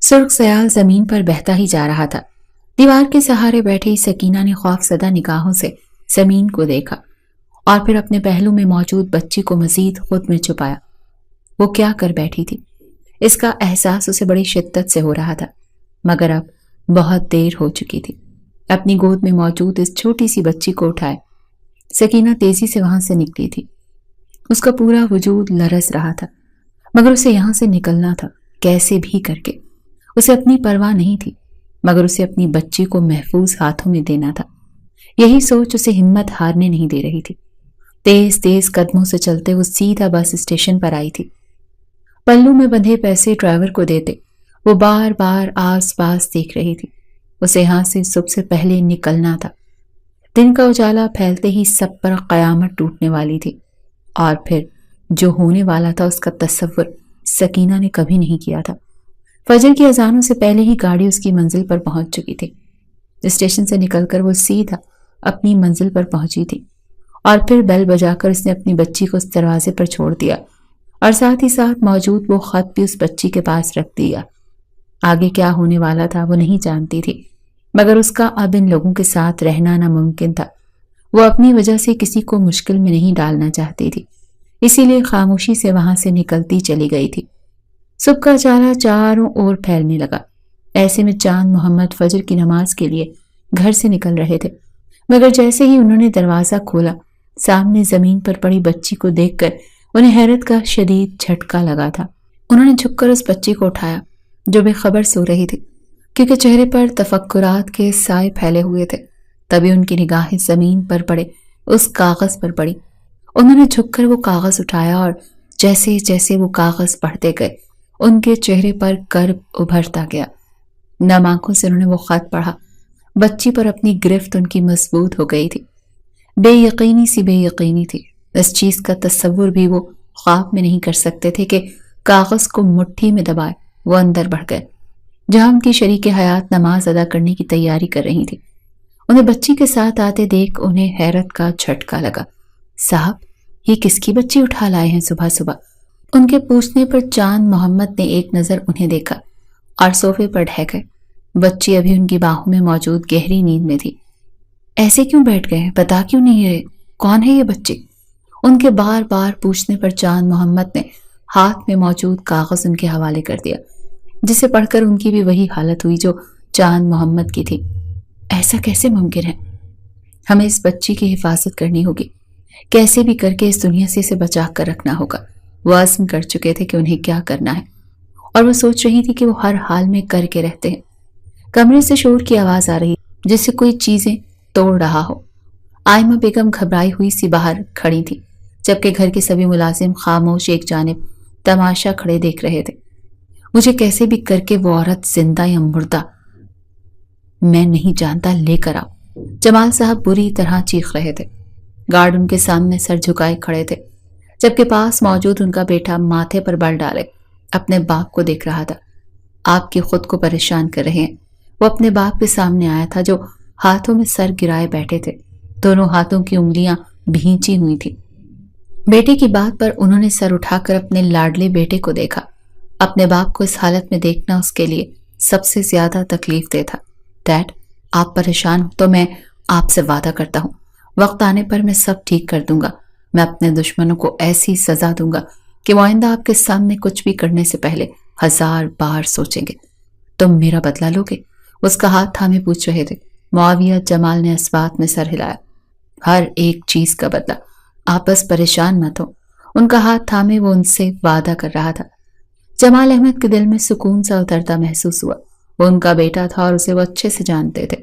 سرخ سیال زمین پر بہتا ہی جا رہا تھا۔ دیوار کے سہارے بیٹھی سکینہ نے خوف زدہ نگاہوں سے زمین کو دیکھا اور پھر اپنے پہلو میں موجود بچی کو مزید خود میں چھپایا۔ وہ کیا کر بیٹھی تھی، اس کا احساس اسے بڑی شدت سے ہو رہا تھا، مگر اب بہت دیر ہو چکی تھی۔ اپنی گود میں موجود اس چھوٹی سی بچی کو اٹھائے سکینہ تیزی سے وہاں سے نکلی تھی۔ اس کا پورا وجود لرز رہا تھا، مگر اسے یہاں سے نکلنا تھا، کیسے بھی کر کے۔ اسے اپنی پرواہ نہیں تھی، مگر اسے اپنی بچی کو محفوظ ہاتھوں میں دینا تھا۔ یہی سوچ اسے ہمت ہارنے نہیں دے رہی تھی۔ تیز تیز قدموں سے چلتے وہ سیدھا بس اسٹیشن پر آئی تھی۔ پلو میں بندھے پیسے ڈرائیور کو دیتے وہ بار بار آس پاس دیکھ رہی تھی۔ اسے یہاں سے صبح سے پہلے نکلنا تھا۔ دن کا اجالا پھیلتے ہی سب پر قیامت ٹوٹنے والی تھی، اور پھر جو ہونے والا تھا اس کا تصور سکینہ نے کبھی نہیں کیا تھا۔ فجر کی اذانوں سے پہلے ہی گاڑی اس کی منزل پر پہنچ چکی تھی۔ اسٹیشن سے نکل کر وہ سیدھا اپنی منزل پر پہنچی تھی، اور پھر بیل بجا کر اس نے اپنی بچی کو اس دروازے پر چھوڑ دیا، اور ساتھ ہی ساتھ موجود وہ خط بھی اس بچی کے پاس رکھ دیا۔ آگے کیا ہونے والا تھا وہ نہیں جانتی تھی، مگر اس کا اب ان لوگوں کے ساتھ رہنا ناممکن تھا۔ وہ اپنی وجہ سے کسی کو مشکل میں نہیں ڈالنا چاہتی تھی، اسی لیے خاموشی سے وہاں سے نکلتی چلی گئی تھی۔ صبح کا چالا چاروں اور پھیلنے لگا۔ ایسے میں چاند محمد فجر کی نماز کے لیے گھر سے نکل رہے تھے، مگر جیسے ہی انہوں نے دروازہ کھولا، سامنے زمین پر پڑی بچی کو دیکھ کر انہیں حیرت کا شدید جھٹکا لگا تھا۔ انہوں نے جھک کر اس بچی کو اٹھایا جو بے خبر سو رہی تھی، کیونکہ چہرے پر تفکرات کے سائے پھیلے ہوئے تھے۔ تبھی ان کی نگاہیں زمین پر پڑے اس کاغذ پر پڑی۔ انہوں نے جھک کر وہ کاغذ اٹھایا، اور جیسے جیسے وہ کاغذ پڑھتے گئے ان کے چہرے پر کرب ابھرتا گیا۔ نم آنکھوں سے انہوں نے وہ خط پڑھا۔ بچی پر اپنی گرفت ان کی مضبوط ہو گئی تھی۔ بے یقینی تھی۔ اس چیز کا تصور بھی وہ خواب میں نہیں کر سکتے تھے کہ کاغذ کو مٹھی میں دبائے وہ اندر بڑھ گئے، جہاں ان کی شریک حیات نماز ادا کرنے کی تیاری کر رہی تھی۔ انہیں بچی کے ساتھ آتے دیکھ انہیں حیرت کا جھٹکا لگا۔ صاحب، یہ کس کی بچی اٹھا لائے ہیں صبح صبح؟ ان کے پوچھنے پر چاند محمد نے ایک نظر انہیں دیکھا اور صوفے پر ڈھہ گئے۔ بچی ابھی ان کی باہوں میں موجود گہری نیند میں تھی۔ ایسے کیوں بیٹھ گئے؟ بتا کیوں نہیں رہے کون ہے یہ بچی؟ ان کے بار بار پوچھنے پر چاند محمد نے ہاتھ میں موجود کاغذ ان کے حوالے کر دیا، جسے پڑھ کر ان کی بھی وہی حالت ہوئی جو چاند محمد کی تھی۔ ایسا کیسے ممکن ہے؟ ہمیں اس بچی کی حفاظت کرنی ہوگی، کیسے بھی کر کے اس دنیا سے اسے بچا کر رکھنا ہوگا۔ وہ عزم کر چکے تھے کہ انہیں کیا کرنا ہے، اور وہ سوچ رہی تھی کہ وہ ہر حال میں کر کے رہتے ہیں۔ کمرے سے شور کی آواز آ رہی جیسے کوئی چیزیں توڑ رہا ہو۔ آئمہ بیگم گھبرائی ہوئی سی باہر کھڑی تھی، جبکہ گھر کے سبھی ملازم خاموش ایک جانب تماشا کھڑے دیکھ رہے تھے۔ مجھے کیسے بھی کر کے وہ عورت زندہ یا مردہ میں نہیں جانتا لے کر آؤ، جمال صاحب بری طرح چیخ رہے تھے۔ گارڈ ان کے سامنے سر جھکائے کھڑے تھے، جبکہ پاس موجود ان کا بیٹا ماتھے پر بل ڈالے اپنے باپ کو دیکھ رہا تھا۔ آپ کی خود کو پریشان کر رہے ہیں۔ وہ اپنے باپ کے سامنے آیا تھا جو ہاتھوں میں سر گرائے بیٹھے تھے، دونوں ہاتھوں کی انگلیاں بھینچی ہوئی تھی۔ بیٹے کی بات پر انہوں نے سر اٹھا کر اپنے لاڈلے بیٹے کو دیکھا۔ اپنے باپ کو اس حالت میں دیکھنا اس کے لیے سب سے زیادہ تکلیف دہ تھا۔ ڈیڈ، آپ پریشان ہو تو میں آپ سے وعدہ کرتا ہوں، وقت آنے پر میں سب ٹھیک کر دوں گا۔ میں اپنے دشمنوں کو ایسی سزا دوں گا کہ وہ آئندہ آپ کے سامنے کچھ بھی کرنے سے پہلے 1000 بار سوچیں گے۔ تم میرا بدلہ لو گے؟ اس کا ہاتھ تھامے پوچھ رہے تھے۔ معاویہ جمال نے اس بات میں سر ہلایا۔ ہر ایک چیز کا بدلہ، آپ بس پریشان مت ہو۔ ان کا ہاتھ تھامے وہ ان سے وعدہ کر رہا تھا۔ جمال احمد کے دل میں سکون سا اترتا محسوس ہوا۔ وہ ان کا بیٹا تھا اور اسے وہ اچھے سے جانتے تھے۔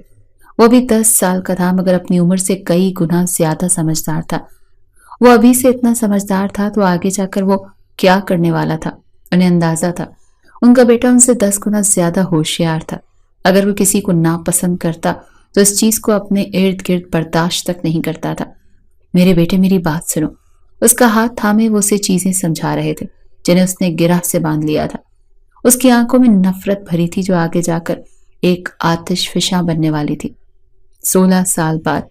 وہ بھی 10 سال کا تھا، مگر اپنی عمر سے کئی گنا زیادہ سمجھدار تھا۔ وہ ابھی سے اتنا سمجھدار تھا تو آگے جا کر وہ کیا کرنے والا تھا انہیں اندازہ تھا۔ ان کا بیٹا ان سے 10 گنا زیادہ ہوشیار تھا۔ اگر وہ کسی کو ناپسند کرتا تو اس چیز کو اپنے ارد گرد برداشت تک نہیں کرتا تھا۔ میرے بیٹے، میری بات سنو۔ اس کا ہاتھ تھامے وہ اسے چیزیں سمجھا رہے تھے جنہیں اس نے گرہ سے باندھ لیا تھا۔ اس کی آنکھوں میں نفرت بھری تھی جو آگے جا کر ایک آتش فشاں بننے والی تھی۔ 16 سال بعد۔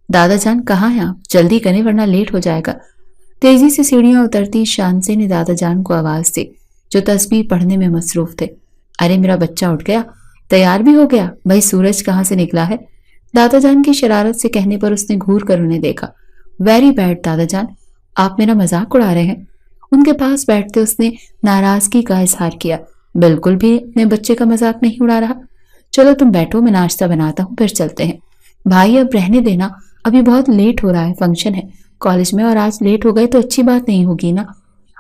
دادا جان کہاں ہیں آپ؟ جلدی کریں ورنہ لیٹ ہو جائے گا۔ تیزی سے سیڑھیاں اترتی شانزے نے دادا جان کو آواز دی جو تسبیح پڑھنے میں مصروف تھے۔ ارے میرا بچہ اٹھ گیا، تیار بھی ہو گیا، بھائی سورج کہاں سے نکلا ہے؟ دادا جان کی شرارت سے کہنے پر اس نے گھور کر انہیں دیکھا۔ ویری بیڈ دادا جان، آپ میرا مذاق اڑا رہے ہیں؟ ان کے پاس بیٹھتے اس نے ناراضگی کا اظہار کیا۔ بالکل بھی اپنے بچے کا مذاق نہیں اڑا رہا۔ چلو تم بیٹھو، میں ناشتہ بناتا ہوں، پھر چلتے ہیں۔ بھائی اب رہنے دینا، ابھی بہت لیٹ ہو رہا ہے، فنکشن ہے کالج میں، اور آج لیٹ ہو گئے تو اچھی بات نہیں ہوگی نا۔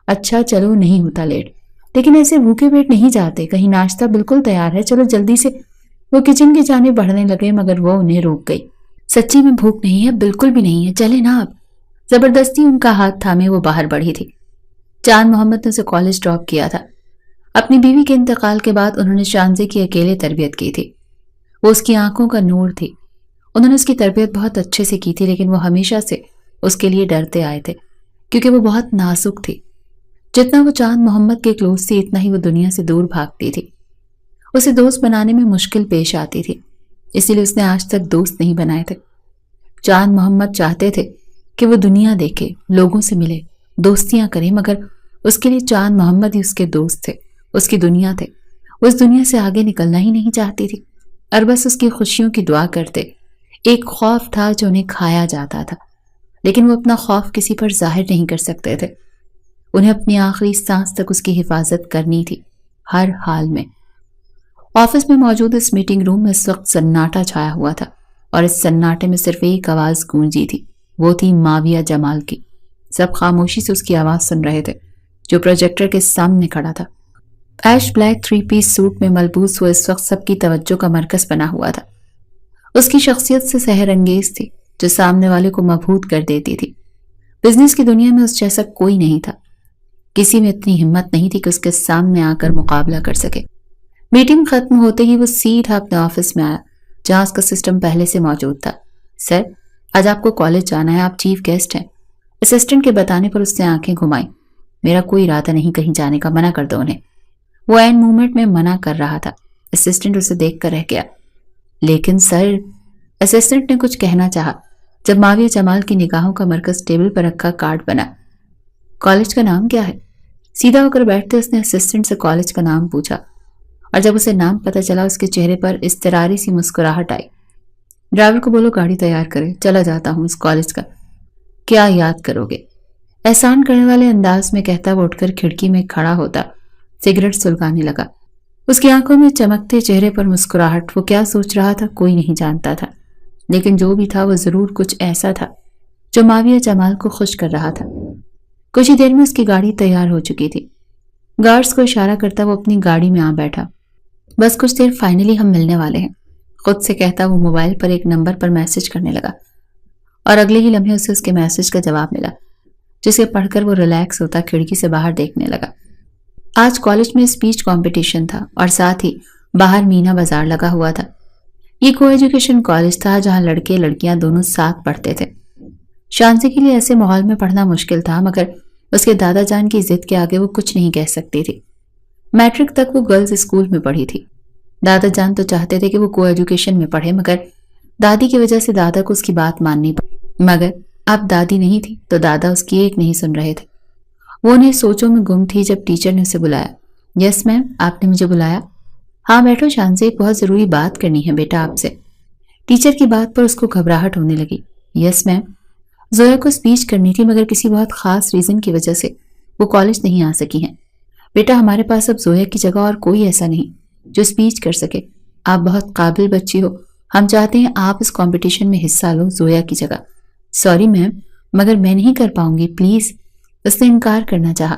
اچھا چلو نہیں ہوتا لیٹ، لیکن ایسے بھوکے پیٹ نہیں جاتے، کہیں ناشتہ بالکل تیار ہے، چلو جلدی سے۔ وہ کچن کی جانب بڑھنے لگے مگر وہ انہیں روک گئی۔ سچی میں بھوک نہیں ہے، بالکل بھی نہیں ہے، چلے نا آپ۔ زبردستی ان کا ہاتھ تھامے وہ باہر بڑھی تھی۔ چاند محمد نے اسے کالج ڈراپ کیا تھا۔ اپنی بیوی کے انتقال کے بعد انہوں نے شانزے کی اکیلے تربیت کی تھی۔ وہ اس کی آنکھوں کا نور تھی۔ انہوں نے اس کی تربیت بہت اچھے سے کی تھی، لیکن وہ ہمیشہ سے اس کے لیے ڈرتے آئے تھے کیونکہ وہ بہت نازک تھی۔ جتنا وہ چاند محمد کے کلوز تھی اتنا ہی وہ دنیا سے دور بھاگتی تھی۔ اسے دوست بنانے میں مشکل پیش آتی تھی، اسی لیے اس نے آج تک دوست نہیں بنائے تھے۔ چاند محمد چاہتے تھے کہ وہ دنیا دیکھے، لوگوں سے ملے، دوستیاں کرے، مگر اس کے لیے چاند محمد ہی اس کے دوست تھے، اس کی دنیا تھے۔ وہ اس دنیا سے آگے نکلنا ہی نہیں چاہتی تھی اور بس اس کی خوشیوں کی دعا کرتے۔ ایک خوف تھا جو انہیں کھایا جاتا تھا، لیکن وہ اپنا خوف کسی پر ظاہر نہیں کر سکتے تھے۔ انہیں اپنی آخری سانس تک اس کی حفاظت کرنی تھی، ہر حال میں۔ آفس میں موجود اس میٹنگ روم میں اس وقت سناٹا چھایا ہوا تھا، اور اس سناٹے میں صرف ایک آواز گونجی تھی، وہ تھی ماویہ جمال کی۔ سب خاموشی سے اس کی آواز سن رہے تھے، جو پروجیکٹر کے سامنے کھڑا تھا۔ ایش بلیک 3 پیس سوٹ میں ملبوس وہ اس وقت سب کی توجہ کا مرکز بنا ہوا تھا۔ اس کی شخصیت سے سحر انگیز تھی، جو سامنے والے کو مبہوت کر دیتی تھی۔ بزنس کی دنیا میں اس جیسا کوئی نہیں تھا، کسی میں اتنی ہمت نہیں تھی کہ اس کے سامنے آ کر مقابلہ کر سکے۔ میٹنگ ختم ہوتے ہی وہ سیدھا اپنے آفس میں آیا، جہاں اس کا سسٹم پہلے سے موجود تھا۔ سر، آج آپ کو کالج جانا ہے، آپ چیف گیسٹ ہیں۔ اسسٹنٹ کے بتانے پر اس نے آنکھیں گھمائیں۔ میرا کوئی ارادہ نہیں کہیں جانے کا، منع کر دو انہیں۔ وہ عین مومنٹ میں منع کر رہا تھا۔ اسسٹنٹ اسے دیکھ کر رہ گیا۔ لیکن سر، اسسٹنٹ نے کچھ کہنا چاہا جب ماویہ جمال کی نگاہوں کا مرکز ٹیبل پر رکھا کارڈ بنا۔ کالج کا نام کیا ہے؟ سیدھا ہو کر بیٹھتے اس نے اسسٹنٹ سے کالج کا نام پوچھا، اور جب اسے نام پتہ چلا اس کے چہرے پر اضطراری سی مسکراہٹ آئی۔ ڈرائیور کو بولو گاڑی تیار کرے، چلا جاتا ہوں اس کالج کا۔ کیا یاد کرو گے؟ احسان کرنے والے انداز میں کہتا وہ اٹھ کر کھڑکی میں کھڑا ہوتا، سگریٹ سلگانے لگا۔ اس کی آنکھوں میں چمکتے چہرے پر مسکراہٹ۔ وہ کیا سوچ رہا تھا کوئی نہیں جانتا تھا، لیکن جو بھی تھا وہ ضرور کچھ ایسا تھا جو ماویہ جمال کو خوش کر رہا تھا۔ کچھ ہی دیر میں اس کی گاڑی تیار ہو چکی تھی۔ گارڈز کو اشارہ کرتا وہ اپنی گاڑی میں آ بیٹھا۔ بس کچھ دیر، فائنلی ہم ملنے والے ہیں، خود سے کہتا وہ موبائل پر ایک نمبر پر میسج کرنے لگا، اور اگلے ہی لمحے اسے اس کے میسج کا جواب ملا، جسے پڑھ کر وہ ریلیکس ہوتا کھڑکی سے باہر دیکھنے لگا۔ آج کالج میں اسپیچ کمپٹیشن تھا، اور ساتھ ہی باہر مینا بازار لگا ہوا تھا۔ یہ کو ایجوکیشن کالج تھا جہاں لڑکے لڑکیاں دونوں ساتھ پڑھتے تھے۔ شانزی کے لیے ایسے ماحول میں پڑھنا مشکل تھا، مگر اس کے دادا جان کی ضد کے آگے وہ کچھ نہیں کہہ سکتی تھی۔ میٹرک تک وہ گرلز اسکول میں پڑھی تھی۔ دادا جان تو چاہتے تھے کہ وہ کو ایجوکیشن میں پڑھے، مگر دادی کی وجہ سے دادا کو اس کی بات ماننی پڑی۔ مگر اب دادی نہیں تھی تو دادا اس کی ایک نہیں سن رہے تھے۔ وہ انہیں سوچوں میں گم تھی جب ٹیچر نے اسے بلایا۔ یس میم، آپ نے مجھے بلایا؟ ہاں بیٹھو شانزی، ایک بہت ضروری بات کرنی ہے بیٹا آپ سے۔ ٹیچر کی بات پر اس کو گھبراہٹ ہونے لگی۔ یس میم، زویا کو اسپیچ کرنی تھی، مگر کسی بہت خاص ریزن کی وجہ سے وہ کالج نہیں آ سکی ہیں۔ بیٹا ہمارے پاس اب زویا کی جگہ اور کوئی ایسا نہیں جو اسپیچ کر سکے۔ آپ بہت قابل بچی ہو، ہم چاہتے ہیں آپ اس کمپٹیشن میں حصہ لو زویا کی جگہ۔ سوری میم، مگر میں نہیں کر پاؤں گی، پلیز۔ اس نے انکار کرنا چاہا،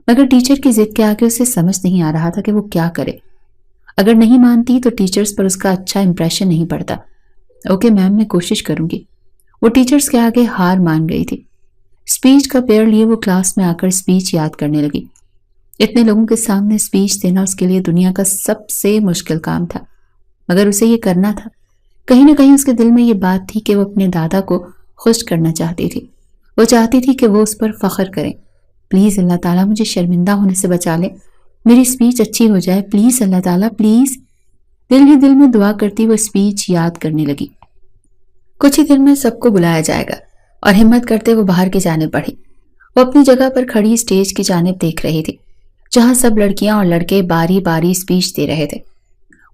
مگر ٹیچر کی ضد کے آگے اسے سمجھ نہیں آ رہا تھا کہ وہ کیا کرے۔ اگر نہیں مانتی تو ٹیچرز پر اس کا اچھا امپریشن نہیں پڑتا۔ اوکے میم، میں کوشش کروں گی۔ وہ ٹیچرز کے آگے ہار مان گئی تھی۔ اسپیچ کا پیئر لیے وہ کلاس میں آ کر اسپیچ یاد کرنے لگی۔ اتنے لوگوں کے سامنے اسپیچ دینا اس کے لیے دنیا کا سب سے مشکل کام تھا، مگر اسے یہ کرنا تھا۔ کہیں نہ کہیں اس کے دل میں یہ بات تھی کہ وہ اپنے دادا کو خوش کرنا چاہتی تھی۔ وہ چاہتی تھی کہ وہ اس پر فخر کریں۔ پلیز اللہ تعالیٰ مجھے شرمندہ ہونے سے بچا لے، میری اسپیچ اچھی ہو جائے، پلیز اللہ تعالیٰ پلیز۔ دل ہی دل میں دعا کرتی وہ اسپیچ یاد کرنے لگی۔ کچھ ہی دن میں سب کو بلایا جائے گا، اور ہمت کرتے وہ باہر کی جانب بڑھی۔ وہ اپنی جگہ پر کھڑی اسٹیج کی جانب دیکھ رہی تھی۔ جہاں سب لڑکیاں اور لڑکے باری باری اسپیچ دے رہے تھے۔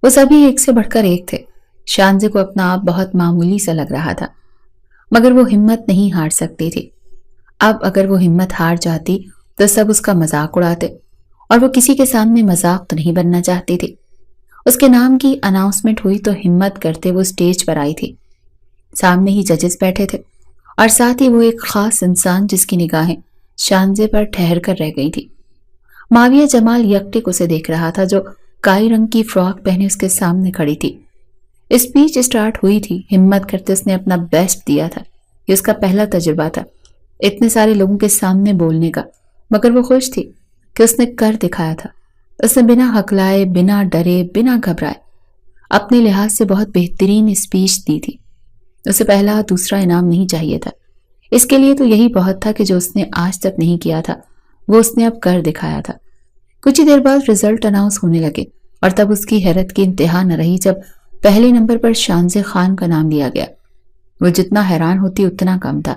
وہ سبھی ایک سے بڑھ کر ایک تھے۔ شانزے کو اپنا آپ بہت معمولی سا لگ رہا تھا، مگر وہ ہمت نہیں ہار سکتی تھی۔ اب اگر وہ ہمت ہار جاتی تو سب اس کا مذاق اڑاتے، اور وہ کسی کے سامنے مذاق تو نہیں بننا چاہتی تھی۔ اس کے نام کی اناؤنسمنٹ ہوئی تو ہمت کرتے وہ اسٹیج پر آئی تھی۔ سامنے ہی ججز بیٹھے تھے، اور ساتھ ہی وہ ایک خاص انسان جس کی نگاہیں شانزے پر ٹھہر کر رہ گئی تھی۔ ماویہ جمال یکٹک اسے دیکھ رہا تھا، جو کائی رنگ کی فراک پہنے اس کے سامنے کھڑی تھی۔ اسپیچ اسٹارٹ ہوئی تھی۔ ہمت کرتے اس نے اپنا بیسٹ دیا تھا۔ یہ اس کا پہلا تجربہ تھا اتنے سارے لوگوں کے سامنے بولنے کا، مگر وہ خوش تھی کہ اس نے کر دکھایا تھا۔ اس نے بنا ہکلائے، بنا ڈرے، بنا گھبرائے اپنے لحاظ سے بہت بہترین اسپیچ دی تھی۔ اسے پہلا دوسرا انعام نہیں چاہیے تھا، اس کے لیے تو یہی بہت تھا کہ جو اس نے آج تک نہیں کیا تھا وہ اس نے اب کر دکھایا تھا۔ کچھ ہی دیر بعد رزلٹ اناؤنس ہونے لگے، اور تب اس کی حیرت کی انتہا نہ رہی جب پہلے نمبر پر شانزے خان کا نام لیا گیا۔ وہ جتنا حیران ہوتی اتنا کم تھا۔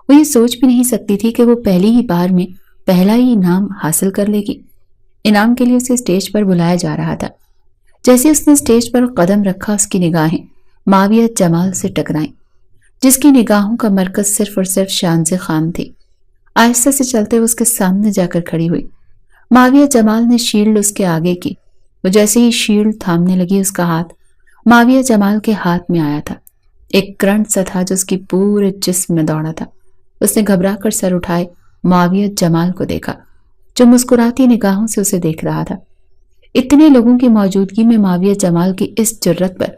وہ یہ سوچ بھی نہیں سکتی تھی کہ وہ پہلی ہی بار میں پہلا ہی انعام حاصل کر لے گی۔ انعام کے لیے اسے اسٹیج پر بلایا جا رہا تھا۔ جیسے اس نے اسٹیج پر قدم رکھا، اس کی نگاہیں ماویہ جمال سے ٹکرائیں، جس کی نگاہوں کا مرکز صرف اور صرف شانزے خان تھی۔ آہستہ سے چلتے ہوئے اس کے سامنے جا کر کھڑی ہوئی۔ ماویہ جمال نے شیلڈ اس کے آگے کی۔ وہ جیسے ہی شیلڈ تھامنے لگی، اس کا ہاتھ ماویہ جمال کے ہاتھ میں آیا تھا۔ ایک کرنٹ سا تھا جو اس کی پورے جسم میں دوڑا تھا۔ اس نے گھبرا کر سر اٹھائے ماویہ جمال کو دیکھا، جو مسکراتی نگاہوں سے اسے دیکھ رہا تھا۔ اتنے لوگوں کی موجودگی میں ماویہ جمال کی اس جرت پر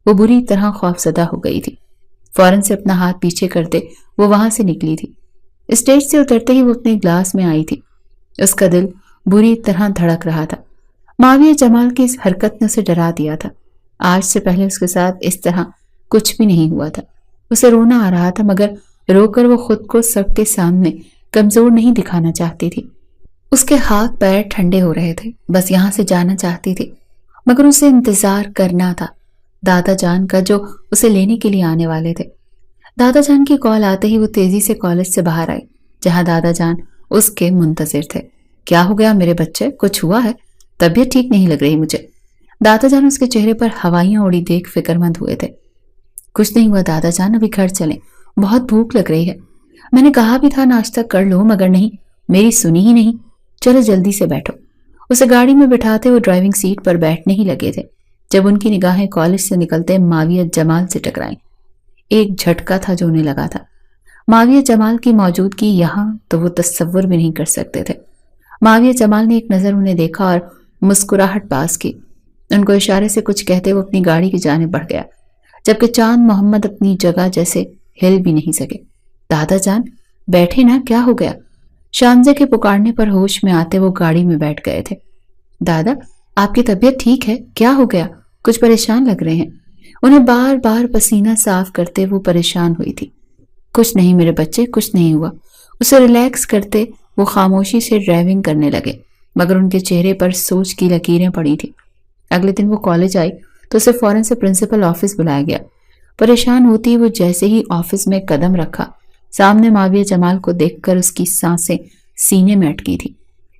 وہ بری طرح خوفزدہ ہو گئی تھی۔ فوراً سے اپنا ہاتھ پیچھے کرتے وہ وہاں سے نکلی تھی۔ اسٹیج سے اترتے ہی وہ اپنے گلاس میں آئی تھی۔ اس کا دل بری طرح دھڑک رہا تھا۔ ماویہ جمال کی اس حرکت نے اسے ڈرا دیا تھا۔ آج سے پہلے اس کے ساتھ اس طرح کچھ بھی نہیں ہوا تھا۔ اسے رونا آ رہا تھا، مگر رو کر وہ خود کو سب کے سامنے کمزور نہیں دکھانا چاہتی تھی۔ اس کے ہاتھ پیر ٹھنڈے ہو رہے تھے، بس یہاں سے جانا چاہتی تھی، مگر اسے انتظار کرنا تھا دادا جان کا، جو اسے لینے کے لیے آنے والے تھے۔ دادا جان کی کال آتے ہی وہ تیزی سے کالج سے باہر آئی، جہاں دادا جان اس کے منتظر تھے۔ کیا ہو گیا میرے بچے؟ کچھ ہوا ہے؟ طبیعت ٹھیک نہیں لگ رہی مجھے۔ دادا جان اس کے چہرے پر ہوائیاں اڑی دیکھ فکر مند ہوئے تھے۔ کچھ نہیں ہوا دادا جان، ابھی گھر چلیں، بہت بھوک لگ رہی ہے۔ میں نے کہا بھی تھا ناشتہ کر لو، مگر نہیں، میری سنی ہی نہیں۔ چلو جلدی سے بیٹھو۔ اسے گاڑی میں بٹھاتے وہ ڈرائیونگ سیٹ پر بیٹھنے ہی لگے تھے جب ان کی نگاہیں کالج سے نکلتے ماویہ جمال سے ٹکرائیں۔ ایک جھٹکا تھا جو انہیں لگا تھا۔ ماویہ جمال کی موجودگی یہاں تو وہ تصور بھی نہیں کر سکتے تھے۔ ماویہ جمال نے ایک نظر انہیں دیکھا اور مسکراہٹ باز کی۔ ان کو اشارے سے کچھ کہتے وہ اپنی گاڑی کی جانب بڑھ گیا، جبکہ چاند محمد اپنی جگہ جیسے ہل بھی نہیں سکے۔ دادا جان بیٹھے نا، کیا ہو گیا؟ شانزے کے پکارنے پر ہوش میں آتے وہ گاڑی میں بیٹھ گئے تھے۔ دادا آپ کی طبیعت ٹھیک ہے؟ کیا ہو گیا؟ کچھ پریشان لگ رہے ہیں۔ انہیں بار بار پسینہ صاف کرتے وہ پریشان ہوئی تھی۔ کچھ نہیں میرے بچے، کچھ نہیں ہوا۔ اسے ریلیکس کرتے وہ خاموشی سے ڈرائیونگ کرنے لگے، مگر ان کے چہرے پر سوچ کی لکیریں پڑی تھی۔ اگلے دن وہ کالج آئی تو اسے فوراً سے پرنسپل آفس بلایا گیا۔ پریشان ہوتی وہ جیسے ہی آفس میں قدم رکھا، سامنے ماویہ جمال کو دیکھ کر اس کی سانسیں سینے میں اٹکی تھی۔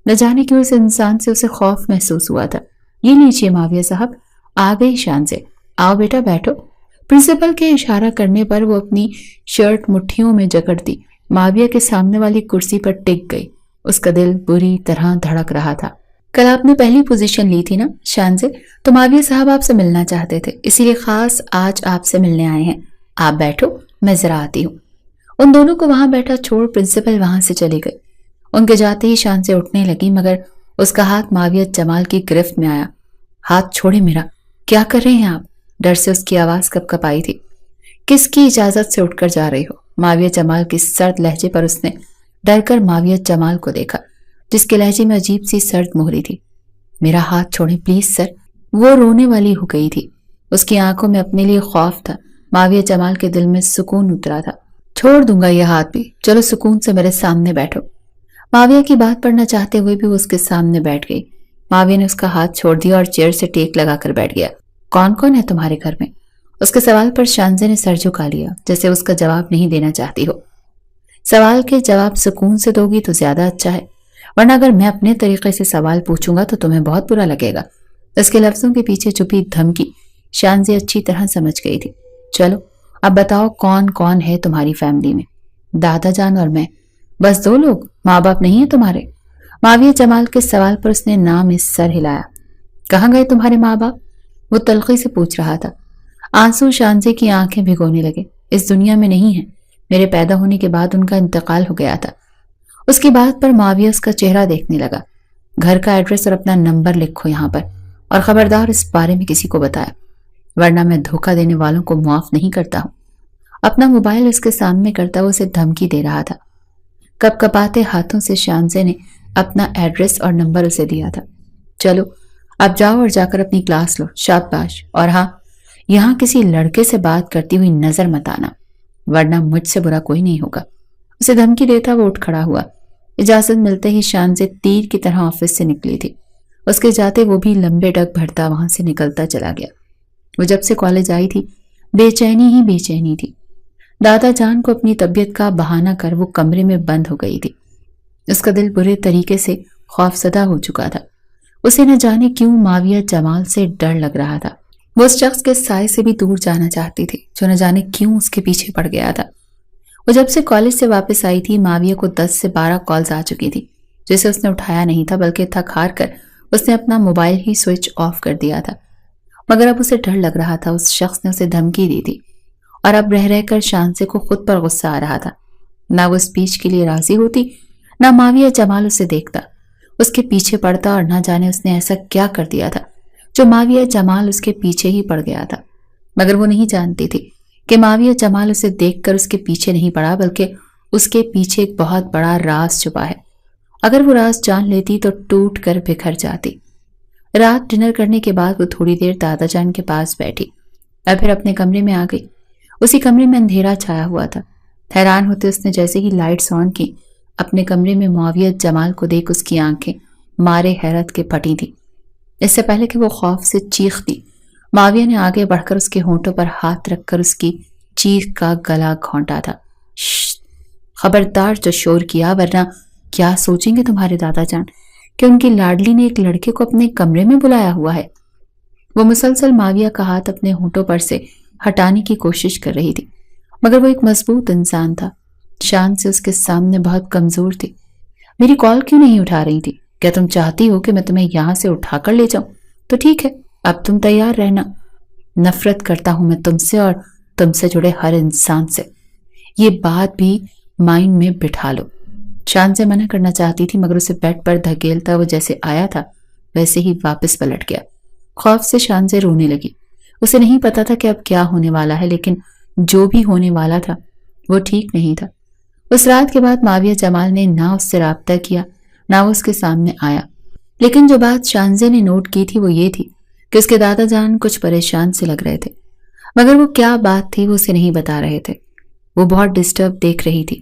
نہ جانے کیوں اس انسان سے اسے خوف محسوس ہوا تھا۔ یہ لیجیے ماویہ صاحب، آ گئی شانزے، آؤ بیٹا بیٹھو۔ پرنسپل کے اشارہ کرنے پر وہ اپنی شرٹ مٹھیوں میں جکڑتی ماویہ کے سامنے والی کرسی پر ٹک گئی۔ اس کا دل بری طرح دھڑک رہا تھا۔ کل آپ نے پہلی پوزیشن لی تھی نا شانزے، تو ماویہ صاحب آپ سے ملنا چاہتے تھے، اسی لیے خاص آج آپ سے ملنے آئے ہیں۔ آپ بیٹھو، میں ذرا آتی ہوں۔ ان دونوں کو وہاں بیٹھا چھوڑ پرنسپل وہاں سے چلی گئی۔ ان کے جاتے ہی شانزے اٹھنے لگی، مگر اس کا ہاتھ ماویہ جمال کی گرفت میں آیا۔ ہاتھ چھوڑے میرا، کیا کر رہے ہیں آپ؟ ڈر سے اس کی آواز کپ کپ آئی تھی۔ کس کی اجازت سے اٹھ کر جا رہی ہو؟ ماویہ جمال کی سرد لہجے پر اس نے ڈر کر ماویہ جمال کو دیکھا، جس کے لہجے میں عجیب سی سرد مہری تھی۔ میرا ہاتھ چھوڑیں پلیز سر۔ وہ رونے والی ہو گئی تھی۔ اس کی آنکھوں میں اپنے لیے خوف تھا۔ ماویہ جمال کے دل میں سکون اترا تھا۔ چھوڑ دوں گا یہ ہاتھ بھی، چلو سکون سے میرے سامنے بیٹھو۔ ماویہ کی بات پڑھنا چاہتے ہوئے بھی وہ اس کے سامنے بیٹھ گئی۔ ماویہ نے اس کا ہاتھ چھوڑ دیا اور چیئر سے ٹیک لگا کر بیٹھ گیا۔ کون کون ہے تمہارے گھر میں؟ اس کے سوال پر شانزے نے سر جھکا لیا، جیسے اس کا جواب نہیں دینا چاہتی ہو۔ سوال کے جواب سکون سے دو گی تو زیادہ اچھا ہے۔ ورنہ اگر میں اپنے طریقے سے سوال پوچھوں گا تو تمہیں بہت برا لگے گا۔ اس کے لفظوں کے پیچھے چھپی دھمکی شانزی اچھی طرح سمجھ گئی تھی۔ چلو اب بتاؤ کون کون ہے تمہاری فیملی میں؟ دادا جان اور میں، بس 2 لوگ؟ ماں باپ نہیں ہیں تمہارے؟ معاویہ جمال کے سوال پر اس نے نام اس سر ہلایا۔ کہاں گئے تمہارے ماں باپ؟ وہ تلخی سے پوچھ رہا تھا۔ آنسو شانزی کی آنکھیں بھگونے لگے۔ اس دنیا میں نہیں ہے، میرے پیدا ہونے کے بعد ان کا انتقال ہو گیا تھا۔ اس کی بات پر معاویہ اس کا چہرہ دیکھنے لگا۔ گھر کا ایڈریس اور اپنا نمبر لکھو یہاں پر، اور خبردار اس بارے میں کسی کو بتایا، ورنہ میں دھوکہ دینے والوں کو معاف نہیں کرتا ہوں۔ اپنا موبائل اس کے سامنے کرتا وہ اسے دھمکی دے رہا تھا۔ کپ کپاتے ہاتھوں سے شانزے نے اپنا ایڈریس اور نمبر اسے دیا تھا۔ چلو اب جاؤ اور جا کر اپنی کلاس لو، شاباش، اور ہاں یہاں کسی لڑکے سے بات کرتی ہوئی نظر مت آنا، ورنہ مجھ سے برا کوئی نہیں ہوگا۔ اسے دھمکی دیتا وہ اٹھ کھڑا ہوا۔ اجازت ملتے ہی شانزے تیر کی طرح آفس سے نکلی تھی۔ اس کے جاتے وہ بھی لمبے ڈگ بھرتا وہاں سے نکلتا چلا گیا۔ وہ جب سے کالج آئی تھی بے چینی ہی بے چینی تھی۔ دادا جان کو اپنی طبیعت کا بہانہ کر وہ کمرے میں بند ہو گئی تھی۔ اس کا دل برے طریقے سے خوفزدہ ہو چکا تھا۔ اسے نہ جانے کیوں معاویہ جمال سے ڈر لگ رہا تھا۔ وہ اس شخص کے سائے سے بھی دور جانا چاہتی تھی جو نہ جانے کیوں اس کے پیچھے پڑ گیا تھا۔ وہ جب سے کالج سے واپس آئی تھی معاویہ کو 10 سے 12 کالز آ چکی تھی جسے اس نے اٹھایا نہیں تھا، بلکہ تھک ہار کر اس نے اپنا موبائل ہی سوئچ آف کر دیا تھا۔ مگر اب اسے ڈر لگ رہا تھا۔ اس شخص نے اسے دھمکی دی تھی اور اب رہ رہ کر شانزے کو خود پر غصہ آ رہا تھا۔ نہ وہ اسپیچ کے لیے راضی ہوتی، نہ معاویہ جمال اسے دیکھتا، اس کے پیچھے پڑتا، اور نہ جانے اس نے ایسا کیا کر دیا تھا جو معاویہ جمال اس کے پیچھے ہی پڑ گیا تھا۔ مگر وہ نہیں جانتی تھی کہ معاویہ جمال اسے دیکھ کر اس کے پیچھے نہیں پڑا، بلکہ اس کے پیچھے ایک بہت بڑا راز چھپا ہے۔ اگر وہ راز جان لیتی تو ٹوٹ کر بکھر جاتی۔ رات ڈنر کرنے کے بعد وہ تھوڑی دیر دادا جان کے پاس بیٹھی اور پھر اپنے کمرے میں آ گئی۔ اسی کمرے میں اندھیرا چھایا ہوا تھا۔ حیران ہوتے اس نے جیسے ہی لائٹس آن کی، اپنے کمرے میں معاویہ جمال کو دیکھ اس کی آنکھیں مارے حیرت کے پھٹی تھی۔ اس سے پہلے کہ وہ خوف سے چیختی، معاویہ نے آگے بڑھ کر اس کے ہونٹوں پر ہاتھ رکھ کر اس کی چیخ کا گلا گھونٹا تھا۔ ششت! خبردار جو شور کیا، ورنہ کیا سوچیں گے تمہارے دادا جان کہ ان کی لاڈلی نے ایک لڑکے کو اپنے کمرے میں بلایا ہوا ہے۔ وہ مسلسل معاویہ کا ہاتھ اپنے ہونٹوں پر سے ہٹانے کی کوشش کر رہی تھی، مگر وہ ایک مضبوط انسان تھا۔ شان سے اس کے سامنے بہت کمزور تھی۔ میری کال کیوں نہیں اٹھا رہی تھی؟ کیا تم چاہتی ہو کہ میں تمہیں یہاں سے اٹھا کر لے جاؤں؟ تو ٹھیک ہے، اب تم تیار رہنا۔ نفرت کرتا ہوں میں تم سے اور تم سے جڑے ہر انسان سے، یہ بات بھی مائنڈ میں بٹھا لو۔ شان سے منع کرنا چاہتی تھی، مگر اسے بیڈ پر دھکیلتا وہ جیسے آیا تھا ویسے ہی واپس پلٹ گیا۔ خوف سے شان سے رونے لگی۔ اسے نہیں پتا تھا کہ اب کیا ہونے والا ہے، لیکن جو بھی ہونے والا تھا وہ ٹھیک نہیں تھا۔ اس رات کے بعد معاویہ جمال نے نہ اس سے رابطہ کیا، نہ وہ اس کے سامنے آیا۔ لیکن جو بات شانزے نے نوٹ کی تھی وہ یہ تھی کہ اس کے دادا جان کچھ پریشان سے لگ رہے تھے، مگر وہ کیا بات تھی وہ اسے نہیں بتا رہے تھے۔ وہ بہت ڈسٹرب دیکھ رہی تھی۔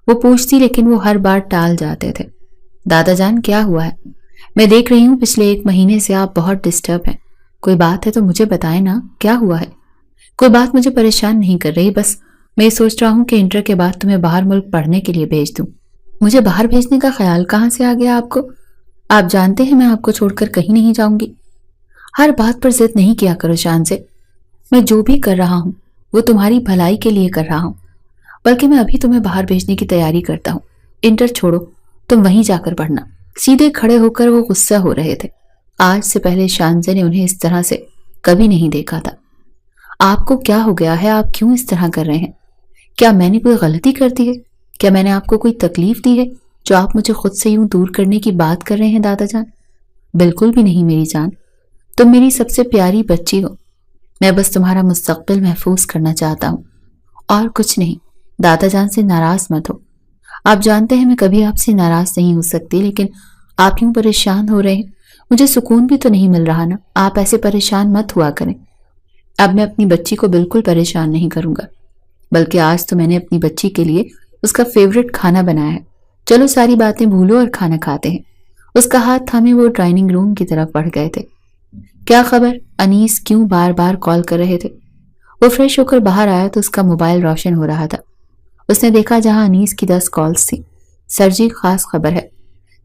وہ پوچھتی لیکن وہ ہر بار ٹال جاتے تھے۔ دادا جان کیا ہوا ہے؟ میں دیکھ رہی ہوں پچھلے 1 مہینے سے آپ بہت ڈسٹرب ہیں۔ کوئی بات ہے تو مجھے بتائیں نا، کیا ہوا ہے؟ کوئی بات مجھے پریشان نہیں کر رہی، بس میں یہ سوچ رہا ہوں کہ انٹر کے بعد تمہیں باہر ملک پڑھنے کے لیے بھیج دوں۔ مجھے باہر بھیجنے کا خیال کہاں سے آ گیا آپ کو؟ آپ جانتے ہیں میں آپ کو چھوڑ کر کہیں نہیں جاؤں گی۔ ہر بات پر ضد نہیں کیا کرو شان سے۔ میں جو بھی کر رہا ہوں وہ تمہاری بھلائی کے لیے کر رہا ہوں، بلکہ میں ابھی تمہیں باہر بھیجنے کی تیاری کرتا ہوں۔ انٹر چھوڑو، تم وہیں جا کر پڑھنا۔ سیدھے کھڑے ہو کر وہ غصہ ہو رہے تھے۔ آج سے پہلے شانزے نے انہیں اس طرح سے کبھی نہیں دیکھا تھا۔ آپ کو کیا ہو گیا ہے؟ آپ کیوں اس طرح کر رہے ہیں؟ کیا میں نے کوئی غلطی کر دی ہے؟ کیا میں نے آپ کو کوئی تکلیف دی ہے جو آپ مجھے خود سے یوں دور کرنے کی بات کر رہے ہیں دادا جان؟ بالکل بھی نہیں میری جان، تم میری سب سے پیاری بچی ہو۔ میں بس تمہارا مستقبل محفوظ کرنا چاہتا ہوں اور کچھ نہیں۔ دادا جان سے ناراض مت ہو۔ آپ جانتے ہیں میں کبھی آپ سے ناراض نہیں ہو سکتی، لیکن آپ یوں پریشان ہو رہے ہیں، مجھے سکون بھی تو نہیں مل رہا نا۔ آپ ایسے پریشان مت ہوا کریں۔ اب میں اپنی بچی کو بالکل پریشان نہیں کروں گا، بلکہ آج تو میں نے اپنی بچی کے لیے اس کا فیوریٹ کھانا بنایا ہے۔ چلو ساری باتیں بھولو اور کھانا کھاتے ہیں۔ اس کا ہاتھ تھامے وہ ڈائننگ روم کی طرف بڑھ گئے تھے۔ کیا خبر انیس کیوں بار بار کال کر رہے تھے؟ وہ فریش ہو کر باہر آیا تو اس کا موبائل روشن ہو رہا تھا۔ اس نے دیکھا جہاں انیس کی 10 کالز تھیں۔ سر جی خاص خبر ہے،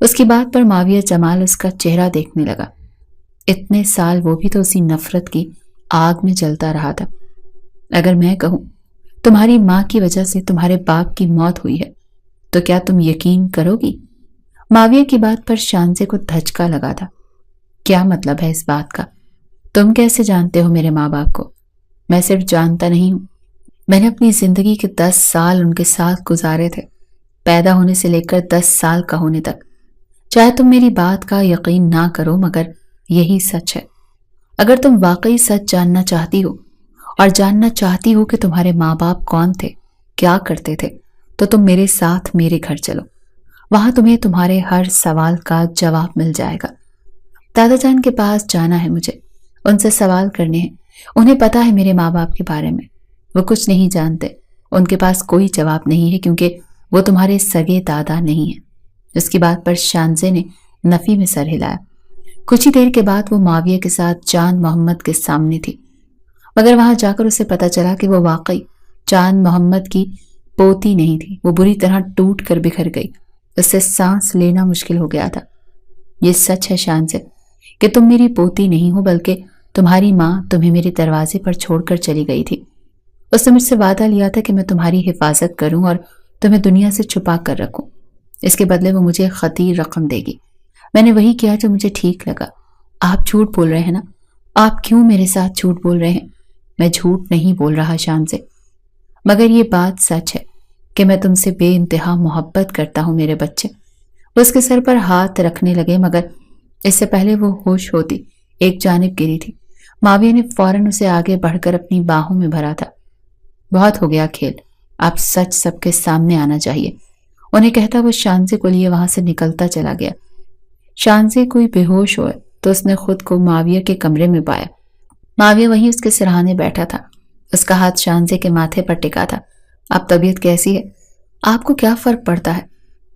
اس کی بات پر معاویہ جمال اس کا چہرہ دیکھنے لگا۔ اتنے سال وہ بھی تو اسی نفرت کی آگ میں جلتا رہا تھا۔ اگر میں کہوں تمہاری ماں کی وجہ سے تمہارے باپ کی موت ہوئی ہے تو کیا تم یقین کرو گی؟ معاویہ کی بات پر شانزے کو دھچکا لگا تھا۔ کیا مطلب ہے اس بات کا؟ تم کیسے جانتے ہو میرے ماں باپ کو؟ میں صرف جانتا نہیں ہوں، میں نے اپنی زندگی کے 10 سال ان کے ساتھ گزارے تھے، پیدا ہونے سے لے کر 10 سال کا ہونے تک۔ چاہے تم میری بات کا یقین نہ کرو مگر یہی سچ ہے۔ اگر تم واقعی سچ جاننا چاہتی ہو اور جاننا چاہتی ہو کہ تمہارے ماں باپ کون تھے، کیا کرتے تھے، تو تم میرے ساتھ میرے گھر چلو، وہاں تمہیں تمہارے ہر سوال کا جواب مل جائے گا۔ دادا جان کے پاس جانا ہے مجھے، ان سے سوال کرنے ہیں، انہیں پتا ہے میرے ماں باپ کے بارے میں، وہ کچھ نہیں جانتے، ان کے پاس کوئی جواب نہیں ہے کیونکہ وہ تمہارے سگے دادا نہیں ہیں۔ اس کی بات پر شانزے نے نفی میں سر ہلایا۔ کچھ ہی دیر کے بعد وہ معاویہ کے ساتھ چاند محمد کے سامنے تھی، مگر وہاں جا کر اسے پتا چلا کہ وہ واقعی چاند محمد کی پوتی نہیں تھی۔ وہ بری طرح ٹوٹ کر بکھر گئی، اس سے سانس لینا مشکل ہو گیا تھا۔ یہ سچ ہے شانزے کہ تم میری پوتی نہیں ہو، بلکہ تمہاری ماں تمہیں میرے دروازے پر چھوڑ کر چلی گئی تھی۔ اس نے مجھ سے وعدہ لیا تھا کہ میں تمہاری حفاظت کروں اور تمہیں دنیا سے چھپا کر رکھوں، اس کے بدلے وہ مجھے خطیر رقم دے گی۔ میں نے وہی کیا جو مجھے ٹھیک لگا۔ آپ جھوٹ بول رہے ہیں نا؟ آپ کیوں میرے ساتھ جھوٹ بول رہے ہیں؟ میں جھوٹ نہیں بول رہا شانزے، مگر یہ بات سچ ہے کہ میں تم سے بے انتہا محبت کرتا ہوں میرے بچے۔ وہ اس کے سر پر ہاتھ رکھنے لگے مگر اس سے پہلے وہ ہوش ہوتی ایک جانب گری تھی۔ معاویہ نے فوراً اسے آگے بڑھ کر اپنی باہوں میں بھرا تھا۔ بہت ہو گیا کھیل، اب سچ سب کے سامنے آنا چاہیے، انہیں کہتا وہ شانزے کو لیے وہاں سے نکلتا چلا گیا۔ شانزے کوئی بے ہوش ہوئے تو اس نے خود کو معاویہ کے کمرے میں پایا۔ معاویہ وہیں اس کے سرہانے بیٹھا تھا، اس کا ہاتھ شانزے کے ماتھے پر ٹکا تھا۔ اب طبیعت کیسی ہے؟ آپ کو کیا فرق پڑتا ہے؟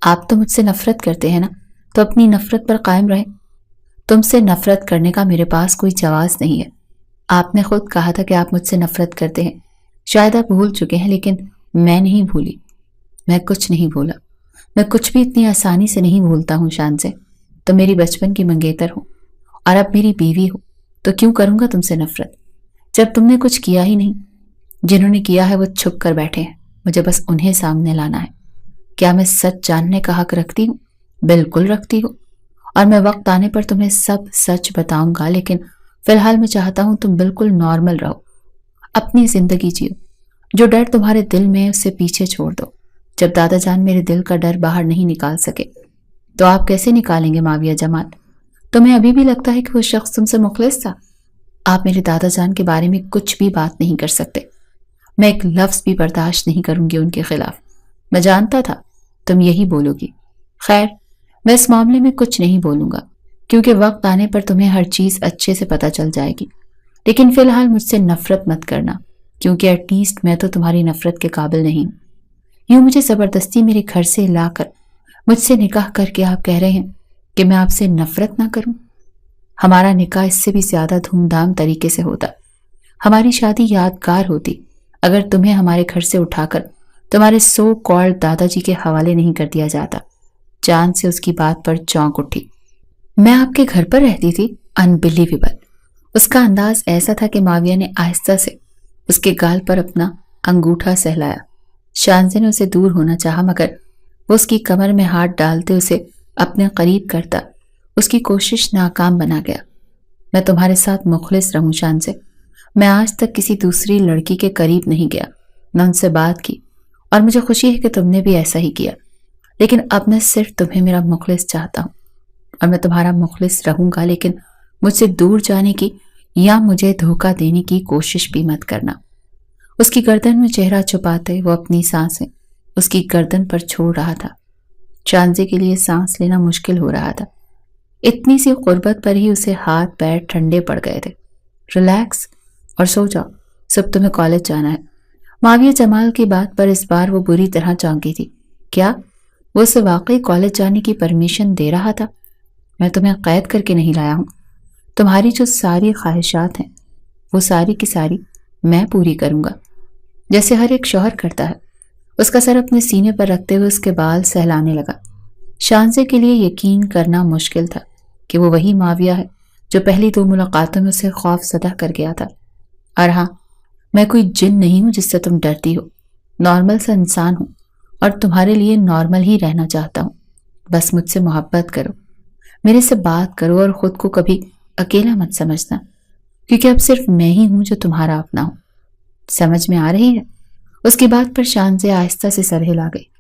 آپ تو مجھ سے نفرت کرتے ہیں نا، تو اپنی نفرت پر قائم رہیں۔ تم سے نفرت کرنے کا میرے پاس کوئی جواز نہیں ہے۔ آپ نے خود کہا تھا کہ آپ مجھ سے نفرت کرتے ہیں، شاید آپ بھول چکے ہیں لیکن میں نہیں بھولی۔ میں کچھ نہیں بھولا، میں کچھ بھی اتنی آسانی سے نہیں بھولتا ہوں شانزے۔ تم میری بچپن کی منگیتر ہو اور اب میری بیوی ہو، تو کیوں کروں گا تم سے نفرت جب تم نے کچھ کیا ہی نہیں؟ جنہوں نے کیا ہے وہ چھپ کر بیٹھے ہیں، مجھے بس انہیں سامنے لانا ہے۔ کیا میں سچ جاننے کا حق رکھتی ہوں؟ بالکل رکھتی ہوں، اور میں وقت آنے پر تمہیں سب سچ بتاؤں گا، لیکن فی الحال میں چاہتا ہوں تم بالکل نارمل رہو، اپنی زندگی جیو۔ جو ڈر تمہارے دل میں ہے اسے پیچھے چھوڑ دو۔ جب دادا جان میرے دل کا ڈر باہر نہیں نکال سکے تو آپ کیسے نکالیں گے معاویہ جمال؟ تمہیں ابھی بھی لگتا ہے کہ وہ شخص تم سے مخلص تھا؟ آپ میرے دادا جان کے بارے میں کچھ بھی بات نہیں کر سکتے، میں ایک لفظ بھی برداشت نہیں کروں گی ان کے خلاف۔ میں جانتا تھا تم یہی بولو گی۔ خیر، میں اس معاملے میں کچھ نہیں بولوں گا کیونکہ وقت آنے پر تمہیں ہر چیز اچھے سے پتہ چل جائے گی، لیکن فی الحال مجھ سے نفرت مت کرنا کیونکہ ایٹ لیسٹ میں تو تمہاری نفرت کے قابل نہیں ہوں۔ یوں مجھے زبردستی میرے گھر سے لا کر مجھ سے نکاح کر کے آپ کہہ رہے ہیں کہ میں آپ سے نفرت نہ کروں؟ ہمارا نکاح اس سے بھی زیادہ دھوم دھام طریقے سے ہوتا، ہماری شادی یادگار ہوتی اگر تمہیں ہمارے گھر سے اٹھا کر تمہارے سو کالڈ دادا جی کے حوالے نہیں کر دیا جاتا۔ چاند سے اس کی بات پر چونک اٹھی۔ میں آپ کے گھر پر رہتی تھی؟ انبلیویبل۔ اس کا انداز ایسا تھا کہ معاویہ نے آہستہ سے اس کے گال پر اپنا انگوٹھا سہلایا۔ شانزے نے اسے دور ہونا چاہا مگر وہ اس کی کمر میں ہاتھ ڈالتے اسے اپنے قریب کرتا اس کی کوشش ناکام بنا گیا۔ میں تمہارے ساتھ مخلص رہوں شانزے، میں آج تک کسی دوسری لڑکی کے قریب نہیں گیا، نہ ان سے بات کی، اور مجھے خوشی ہے کہ تم نے بھی ایسا ہی کیا، لیکن اب میں صرف تمہیں میرا مخلص چاہتا ہوں اور میں تمہارا مخلص رہوں گا، لیکن مجھ سے دور جانے کی یا مجھے دھوکہ دینے کی کوشش بھی مت کرنا۔ اس کی گردن میں چہرہ چھپاتے وہ اپنی سانسیں اس کی گردن پر چھوڑ رہا تھا۔ شانزے کے لیے سانس لینا مشکل ہو رہا تھا، اتنی سی قربت پر ہی اسے ہاتھ پیر ٹھنڈے پڑ گئے تھے۔ ریلیکس اور سو جاؤ، سب تمہیں کالج جانا ہے۔ معاویہ جمال کی بات پر اس بار وہ بری طرح چونکی تھی۔ کیا وہ اسے واقعی کالج جانے کی پرمیشن دے رہا تھا؟ میں تمہیں قید کر کے نہیں لایا ہوں، تمہاری جو ساری خواہشات ہیں وہ ساری کی ساری میں پوری کروں گا، جیسے ہر ایک شوہر کرتا ہے۔ اس کا سر اپنے سینے پر رکھتے ہوئے اس کے بال سہلانے لگا۔ شانزے کے لیے یقین کرنا مشکل تھا کہ وہ وہی معاویہ ہے جو پہلی 2 ملاقاتوں میں اسے خوف زدہ کر گیا تھا۔ اور ہاں، میں کوئی جن نہیں ہوں جس سے تم ڈرتی ہو، نارمل سا انسان ہوں اور تمہارے لیے نارمل ہی رہنا چاہتا ہوں۔ بس مجھ سے محبت کرو، میرے سے بات کرو اور خود کو کبھی اکیلا مت سمجھنا، کیونکہ اب صرف میں ہی ہوں جو تمہارا اپنا ہوں۔ سمجھ میں آ رہی ہے؟ اس کی بات پر شانزے آہستہ سے سر ہلا گئی۔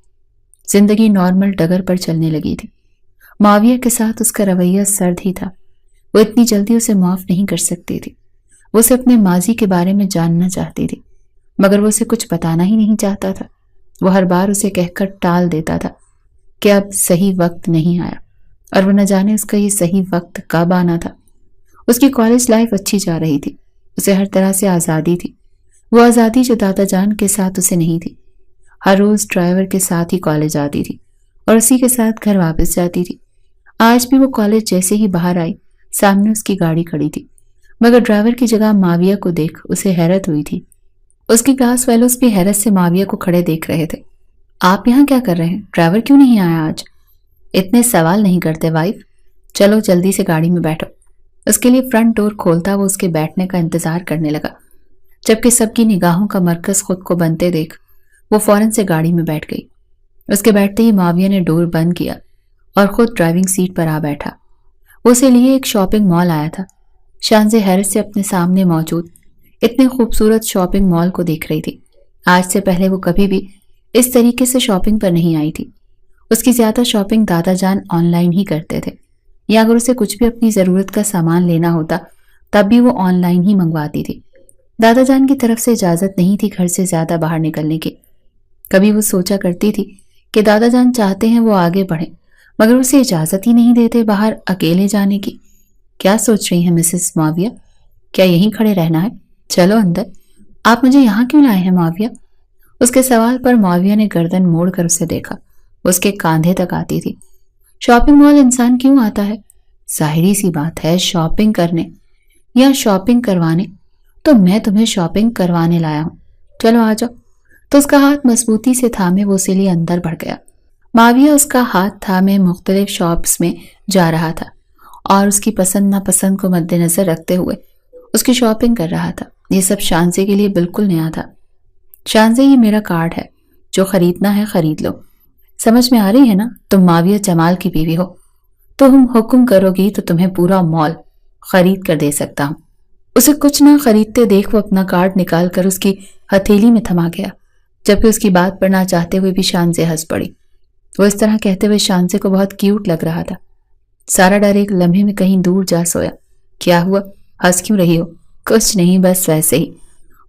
زندگی نارمل ڈگر پر چلنے لگی تھی۔ معاویہ کے ساتھ اس کا رویہ سرد ہی تھا۔ وہ اتنی جلدی اسے معاف نہیں کر سکتی تھی۔ وہ اسے اپنے ماضی کے بارے میں جاننا چاہتی تھی، مگر وہ اسے کچھ بتانا ہی نہیں چاہتا تھا۔ وہ ہر بار اسے کہہ کر ٹال دیتا تھا کہ اب صحیح وقت نہیں آیا، اور وہ نہ جانے اس کا یہ صحیح وقت کب آنا تھا۔ اس کی کالج لائف اچھی جا رہی تھی، اسے ہر طرح سے آزادی تھی، وہ آزادی جو دادا جان کے ساتھ اسے نہیں تھی۔ ہر روز ڈرائیور کے ساتھ ہی کالج آتی تھی اور اسی کے ساتھ گھر واپس جاتی تھی۔ آج بھی وہ کالج جیسے ہی باہر آئی، سامنے اس کی گاڑی کھڑی تھی، مگر ڈرائیور کی جگہ معاویہ کو دیکھ اسے حیرت ہوئی تھی۔ اس کی کلاس فیلوز بھی حیرت سے معاویہ کو کھڑے دیکھ رہے تھے۔ آپ یہاں کیا کر رہے ہیں؟ ڈرائیور کیوں نہیں آیا آج؟ اتنے سوال نہیں کرتے وائف، چلو جلدی سے گاڑی میں بیٹھو۔ اس کے لیے فرنٹ ڈور کھولتا وہ اس کے بیٹھنے کا انتظار کرنے لگا، جبکہ سب کی نگاہوں کا مرکز خود کو بنتے دیکھ وہ فوراً سے گاڑی میں بیٹھ گئی۔ اس کے بیٹھتے ہی معاویہ نے ڈور بند کیا اور خود ڈرائیونگ سیٹ پر آ بیٹھا۔ وہ اسے لیے ایک شاپنگ مال آیا تھا۔ شانزے حیرت سے اپنے سامنے موجود اتنے خوبصورت شاپنگ مال کو دیکھ رہی تھی۔ آج سے پہلے وہ کبھی بھی اس طریقے سے شاپنگ پر نہیں آئی تھی۔ اس کی زیادہ شاپنگ دادا جان آن لائن ہی کرتے تھے، یا اگر اسے کچھ بھی اپنی ضرورت کا سامان لینا ہوتا تب بھی وہ آن لائن ہی منگواتی تھی۔ دادا جان کی طرف سے اجازت نہیں تھی گھر سے زیادہ باہر نکلنے کی۔ کبھی وہ سوچا کرتی تھی کہ دادا جان چاہتے ہیں وہ آگے بڑھیں، مگر اسے اجازت ہی نہیں دیتے باہر اکیلے جانے کی۔ کیا سوچ رہی ہیں مسز معاویہ؟ کیا یہیں کھڑے رہنا ہے؟ چلو اندر۔ آپ مجھے یہاں کیوں لائے ہیں معاویہ؟ اس کے سوال پر معاویہ نے گردن موڑ کر اسے دیکھا۔ اس کے کاندھے تک آتی تھی۔ شاپنگ مال انسان کیوں آتا ہے؟ ظاہری سی بات ہے، شاپنگ کرنے یا شاپنگ کروانے۔ تو میں تمہیں شاپنگ کروانے لایا ہوں، چلو آ جاؤ۔ تو اس کا ہاتھ مضبوطی سے تھامے وہ اسی لیے اندر بڑھ گیا۔ معاویہ اس کا ہاتھ تھامے مختلف شاپس میں جا رہا تھا اور اس کی پسند ناپسند کو مد نظر رکھتے ہوئے اس کی شاپنگ کر رہا تھا۔ یہ سب شانزے کے لیے بالکل نیا تھا۔ شانزے، یہ میرا کارڈ ہے، جو خریدنا ہے خرید لو۔ سمجھ میں آ رہی ہے نا؟ تم معاویہ جمال کی بیوی ہو، تو تم حکم کرو گی تو تمہیں پورا مال خرید کر دے سکتا ہوں۔ اسے کچھ نہ خریدتے دیکھ وہ اپنا کارڈ نکال کر اس کی ہتھیلی میں تھما گیا، جبکہ اس کی بات پر نہ چاہتے ہوئے بھی شانزے ہنس پڑی۔ وہ اس طرح کہتے ہوئے شانزے کو بہت کیوٹ لگ رہا تھا۔ سارا ڈر ایک لمحے میں کہیں دور جا سویا۔ کیا ہوا؟ ہنس کیوں رہی ہو؟ کچھ نہیں، بس ویسے ہی۔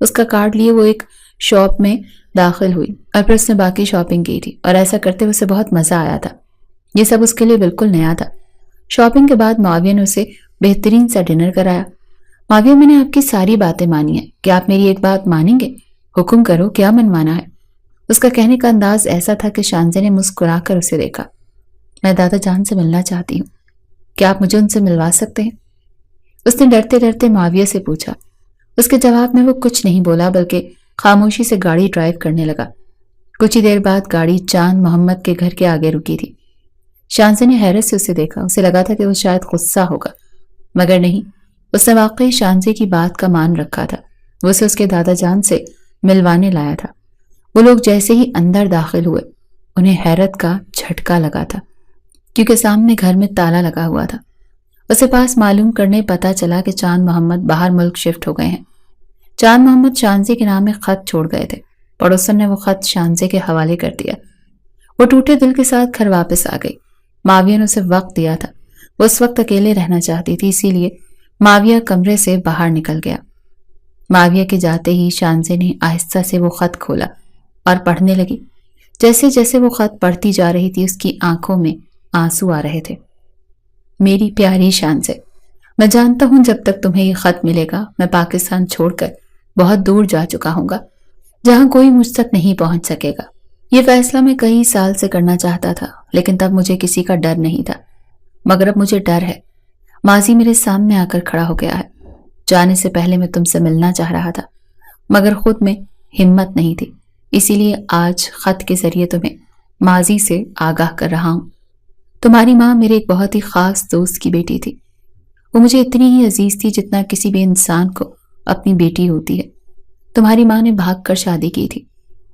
اس کا کارڈ لیے وہ ایک شاپ میں داخل ہوئی اور پھر اس نے باقی شاپنگ کی تھی، اور ایسا کرتے ہوئے اسے بہت مزہ آیا تھا۔ یہ سب اس کے لیے بالکل نیا تھا۔ شاپنگ کے بعد معاویہ نے اسے بہترین سا ڈنر کرایا۔ معاویہ، میں نے آپ کی ساری باتیں مانی ہیں، کیا آپ میری ایک بات مانیں گے؟ حکم کرو، کیا منوانا ہے؟ اس کا کہنے کا انداز ایسا تھا کہ شانزے نے مسکرا کر اسے دیکھا۔ میں دادا جان سے ملنا چاہتی ہوں، کیا آپ مجھے ان سے ملوا سکتے ہیں؟ اس نے ڈرتے ڈرتے معاویہ سے پوچھا۔ اس کے جواب میں وہ کچھ نہیں بولا، بلکہ خاموشی سے گاڑی ڈرائیو کرنے لگا۔ کچھ ہی دیر بعد گاڑی چاند محمد کے گھر کے آگے رکی تھی۔ شانزے نے حیرت سے اسے دیکھا۔ اسے لگا تھا کہ وہ شاید غصہ ہوگا، مگر نہیں، اس نے واقعی شانزے کی بات کا مان رکھا تھا۔ وہ اسے اس کے دادا جان سے ملوانے لایا تھا۔ وہ لوگ جیسے ہی اندر داخل ہوئے انہیں حیرت کا جھٹکا لگا تھا، کیونکہ سامنے گھر میں تالا لگا ہوا تھا۔ اسے پاس معلوم کرنے پتا چلا کہ چاند محمد باہر ملک شفٹ ہو گئے ہیں۔ چاند محمد شانزے کے نام میں خط چھوڑ گئے تھے۔ پڑوسن نے وہ خط شانزے کے حوالے کر دیا۔ وہ ٹوٹے دل کے ساتھ گھر واپس آ گئی۔ معاویہ نے اسے وقت دیا تھا، وہ اس وقت اکیلے رہنا چاہتی تھی، اسی لیے معاویہ کمرے سے باہر نکل گیا۔ معاویہ کے جاتے ہی شانزے نے آہستہ سے وہ خط کھولا اور پڑھنے لگی۔ جیسے جیسے وہ خط پڑھتی جا رہی تھی اس کی آنکھوں میں آنسو آ رہے تھے۔ میری پیاری شانزے، میں جانتا ہوں جب تک تمہیں یہ خط ملے گا میں پاکستان چھوڑ کر بہت دور جا چکا ہوں گا، جہاں کوئی مجھ تک نہیں پہنچ سکے گا۔ یہ فیصلہ میں کئی سال سے کرنا چاہتا تھا، لیکن تب مجھے کسی کا ڈر نہیں تھا، مگر اب مجھے ڈر ہے۔ ماضی میرے سامنے آ کر کھڑا ہو گیا ہے۔ جانے سے پہلے میں تم سے ملنا چاہ رہا تھا، مگر خود میں ہمت نہیں تھی، اسی لیے آج خط کے ذریعے تمہیں ماضی سے آگاہ کر رہا ہوں۔ تمہاری ماں میرے ایک بہت ہی خاص دوست کی بیٹی تھی. وہ مجھے اتنی ہی عزیز تھی جتنا کسی بھی انسان کو اپنی بیٹی ہوتی ہے. تمہاری ماں نے بھاگ کر شادی کی تھی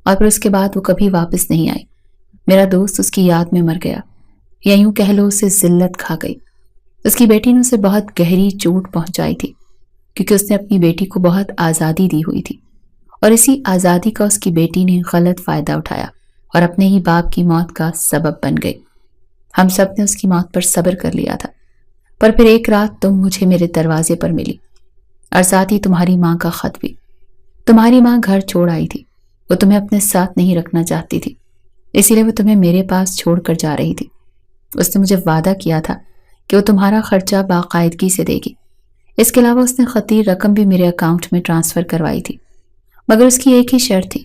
اور پھر اس کے بعد وہ کبھی واپس نہیں آئی. میرا دوست اس کی یاد میں مر گیا، یا یوں کہہ لو اسے ذلت کھا گئی. اس کی بیٹی نے اسے بہت گہری چوٹ پہنچائی تھی، کیونکہ اس نے اپنی بیٹی کو بہت آزادی دی ہوئی تھی، اور اسی آزادی کا اس کی بیٹی نے غلط فائدہ اٹھایا اور اپنے ہی باپ کی موت کا سبب بن گئی. ہم سب نے اس کی موت پر صبر کر لیا تھا، پر پھر ایک رات تم مجھے میرے دروازے پر ملی، اور ساتھ ہی تمہاری ماں کا خط بھی. تمہاری ماں گھر چھوڑ آئی تھی. وہ تمہیں اپنے ساتھ نہیں رکھنا چاہتی تھی، اسی لیے وہ تمہیں میرے پاس چھوڑ کر جا رہی تھی. اس نے مجھے وعدہ کیا تھا کہ وہ تمہارا خرچہ باقاعدگی سے دے گی. اس کے علاوہ اس نے خطیر رقم بھی میرے اکاؤنٹ میں ٹرانسفر کروائی تھی، مگر اس کی ایک ہی شرط تھی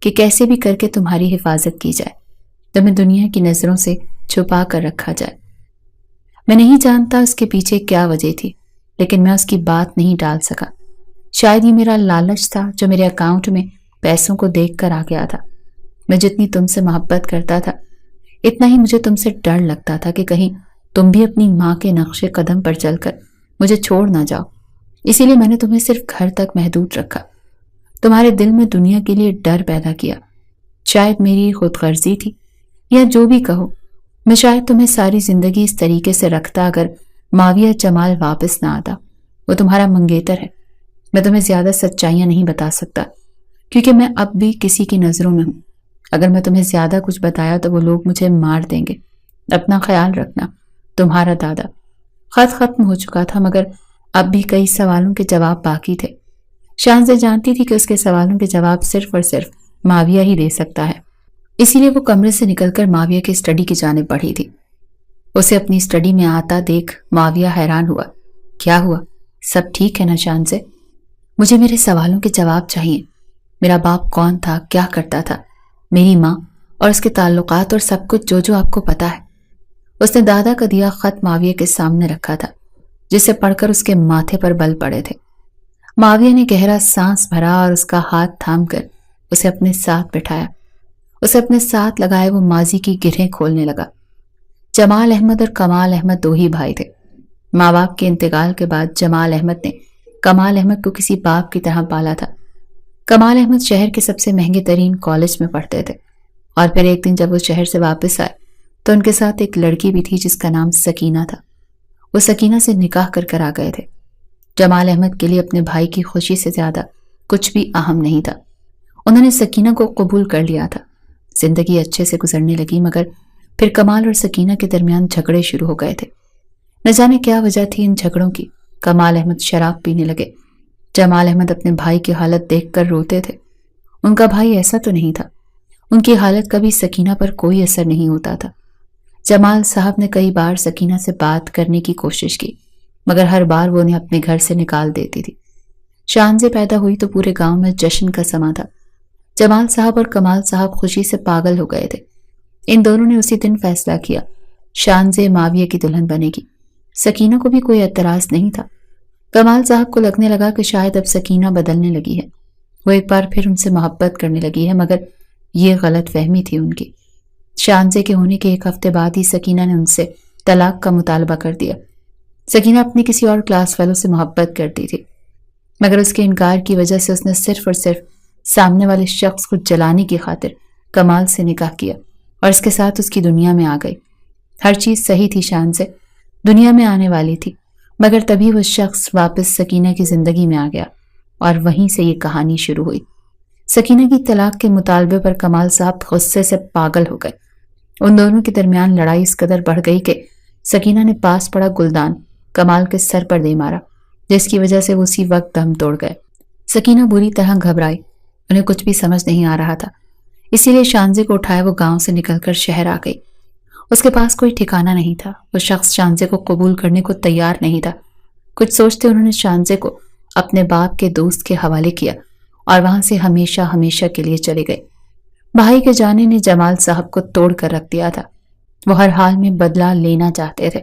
کہ کیسے بھی کر کے تمہاری حفاظت کی جائے، تمہیں دنیا کی نظروں سے چھپا کر رکھا جائے. میں نہیں جانتا اس کے پیچھے کیا وجہ تھی، لیکن میں اس کی بات نہیں ٹال سکا. شاید یہ میرا لالچ تھا جو میرے اکاؤنٹ میں پیسوں کو دیکھ کر آ گیا تھا. میں جتنی تم سے محبت کرتا تھا، اتنا ہی مجھے تم سے ڈر لگتا تھا کہ کہیں تم بھی اپنی ماں کے نقش قدم پر چل کر مجھے چھوڑ نہ جاؤ. اسی لیے میں نے تمہیں صرف گھر تک محدود رکھا، تمہارے دل میں دنیا کے لیے ڈر پیدا کیا. شاید میری خود غرضی تھی، یا جو بھی کہو. میں شاید تمہیں ساری زندگی اس طریقے سے رکھتا اگر معاویہ جمال واپس نہ آتا. وہ تمہارا منگیتر ہے. میں تمہیں زیادہ سچائیاں نہیں بتا سکتا، کیونکہ میں اب بھی کسی کی نظروں میں ہوں. اگر میں تمہیں زیادہ کچھ بتایا تو وہ لوگ مجھے مار دیں گے. اپنا خیال رکھنا. تمہارا دادا. خط ختم ہو چکا تھا، مگر اب بھی کئی سوالوں کے جواب باقی تھے. شانزے جانتی تھی کہ اس کے سوالوں کے جواب صرف اور صرف معاویہ ہی دے سکتا ہے. اسی لیے وہ کمرے سے نکل کر معاویہ کی اسٹڈی کی جانب بڑھی تھی. اسے اپنی اسٹڈی میں آتا دیکھ معاویہ حیران ہوا. کیا ہوا؟ سب ٹھیک ہے نا شانزے؟ مجھے میرے سوالوں کے جواب چاہیے. میرا باپ کون تھا، کیا کرتا تھا، میری ماں اور اس کے تعلقات اور سب کچھ جو آپ کو پتا ہے. اس نے دادا کا دیا خط معاویہ کے سامنے رکھا تھا، جسے پڑھ کر اس کے ماتھے پر بل پڑے تھے. معاویہ نے گہرا سانس بھرا اور اس کا ہاتھ تھام کر اسے اپنے ساتھ بٹھایا. اسے اپنے ساتھ لگائے وہ ماضی کی گرہیں کھولنے لگا. جمال احمد اور کمال احمد دو ہی بھائی تھے. ماں باپ کے انتقال کے بعد جمال احمد نے کمال احمد کو کسی باپ کی طرح پالا تھا. کمال احمد شہر کے سب سے مہنگے ترین کالج میں پڑھتے تھے، اور پھر ایک دن جب وہ شہر سے واپس آئے تو ان کے ساتھ ایک لڑکی بھی تھی جس کا نام سکینہ تھا. وہ سکینہ سے نکاح کر آ گئے تھے. جمال احمد کے لیے اپنے بھائی کی خوشی سے زیادہ کچھ بھی اہم نہیں تھا. انہوں نے سکینہ کو قبول کر لیا تھا. زندگی اچھے سے گزرنے لگی، مگر پھر کمال اور سکینہ کے درمیان جھگڑے شروع ہو گئے تھے. نہ جانے کیا وجہ تھی ان جھگڑوں کی. کمال احمد شراب پینے لگے. جمال احمد اپنے بھائی کی حالت دیکھ کر روتے تھے. ان کا بھائی ایسا تو نہیں تھا. ان کی حالت کا بھی سکینہ پر کوئی اثر نہیں ہوتا تھا. جمال صاحب نے کئی بار سکینہ سے بات کرنے کی کوشش کی، مگر ہر بار وہ انہیں اپنے گھر سے نکال دیتی تھی. شانزے پیدا ہوئی تو پورے گاؤں میں جشن کا سما تھا. جمال صاحب اور کمال صاحب خوشی سے پاگل ہو گئے تھے. ان دونوں نے اسی دن فیصلہ کیا شانزے معاویہ کی دلہن بنے گی. سکینہ کو بھی کوئی اعتراض نہیں تھا. کمال صاحب کو لگنے لگا کہ شاید اب سکینہ بدلنے لگی ہے. وہ ایک بار پھر ان سے محبت کرنے لگی ہے، مگر یہ غلط فہمی تھی ان کی. شانزے کے ہونے کے ایک ہفتے بعد ہی سکینہ نے ان سے طلاق کا مطالبہ کر دیا. سکینہ اپنی کسی اور کلاس فیلو سے محبت کرتی تھی، مگر اس کے انکار کی وجہ سے اس نے صرف اور صرف سامنے والے شخص کو جلانے کی خاطر کمال سے نکاح کیا اور اس کے ساتھ اس کی دنیا میں آ گئی. ہر چیز صحیح تھی. شانزے دنیا میں آنے والی تھی، مگر تبھی وہ شخص واپس سکینہ کی زندگی میں آ گیا اور وہیں سے یہ کہانی شروع ہوئی. سکینہ کی طلاق کے مطالبے پر کمال صاحب غصے سے پاگل ہو گئے. ان دونوں کے درمیان لڑائی اس قدر بڑھ گئی کہ سکینہ نے پاس پڑا گلدان کمال کے سر پر دے مارا، جس کی وجہ سے وہ اسی وقت دم توڑ گئے. سکینہ بری طرح گھبرائی. انہیں کچھ بھی سمجھ نہیں آ رہا تھا، اسی لیے شانزے کو اٹھائے وہ گاؤں سے نکل کر شہر آ گئی. اس کے پاس کوئی ٹھکانہ نہیں تھا. وہ شخص شانزے کو قبول کرنے کو تیار نہیں تھا. کچھ سوچتے انہوں نے شانزے کو اپنے باپ کے دوست کے حوالے کیا اور وہاں سے ہمیشہ ہمیشہ کے لیے چلے گئے. بھائی کے جانے نے جمال صاحب کو توڑ کر رکھ دیا تھا. وہ ہر حال میں بدلہ لینا چاہتے تھے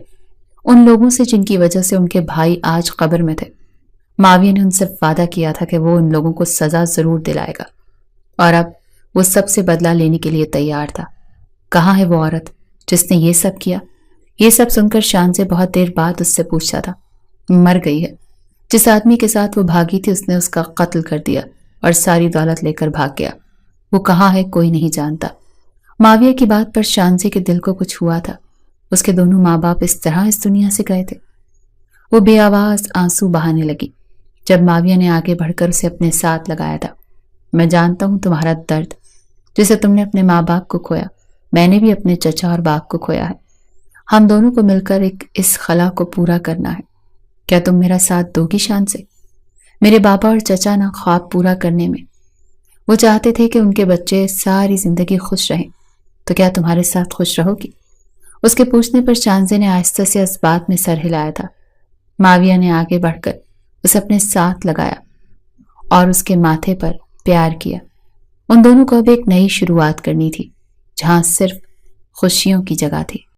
ان لوگوں سے جن کی وجہ سے ان کے بھائی آج قبر میں تھے. معاویہ نے ان سے وعدہ کیا تھا کہ وہ ان لوگوں کو سزا ضرور دلائے گا، اور اب وہ سب سے بدلہ لینے کے لیے تیار تھا. کہاں ہے وہ عورت جس نے یہ سب کیا؟ یہ سب سنکر شان سے بہت دیر بعد اس سے پوچھا تھا، مر گئی ہے۔ جس آدمی کے ساتھ وہ بھاگی تھی اس نے اس کا قتل کر دیا اور ساری دولت لے کر بھاگ گیا۔ وہ کہاں ہے کوئی نہیں جانتا۔ معاویہ کی بات پر شانزے کے دل کو کچھ ہوا تھا۔ اس کے دونوں ماں باپ اس طرح اس دنیا سے گئے تھے۔ وہ بے آواز آنسو بہانے لگی جب معاویہ نے آگے بڑھ کر اسے اپنے ساتھ لگایا تھا۔ میں جانتا ہوں تمہارا درد، جسے تم نے اپنے ماں باپ کو کھویا، میں نے بھی اپنے چچا اور باپ کو کھویا ہے۔ ہم دونوں کو مل کر اس خلا کو پورا کرنا ہے۔ کیا تم میرا ساتھ دو گی شان سے؟ میرے بابا اور چچا نہ خواب پورا کرنے میں وہ چاہتے تھے کہ ان کے بچے ساری زندگی خوش رہیں، تو کیا تمہارے ساتھ خوش رہو گی؟ اس کے پوچھنے پر شانزے نے آہستہ سے اس بات میں سر ہلایا تھا۔ معاویہ نے آگے بڑھ کر اسے اپنے ساتھ لگایا اور اس کے ماتھے پر پیار کیا۔ ان دونوں کو اب ایک نئی شروعات کرنی تھی جہاں صرف خوشیوں کی جگہ تھی۔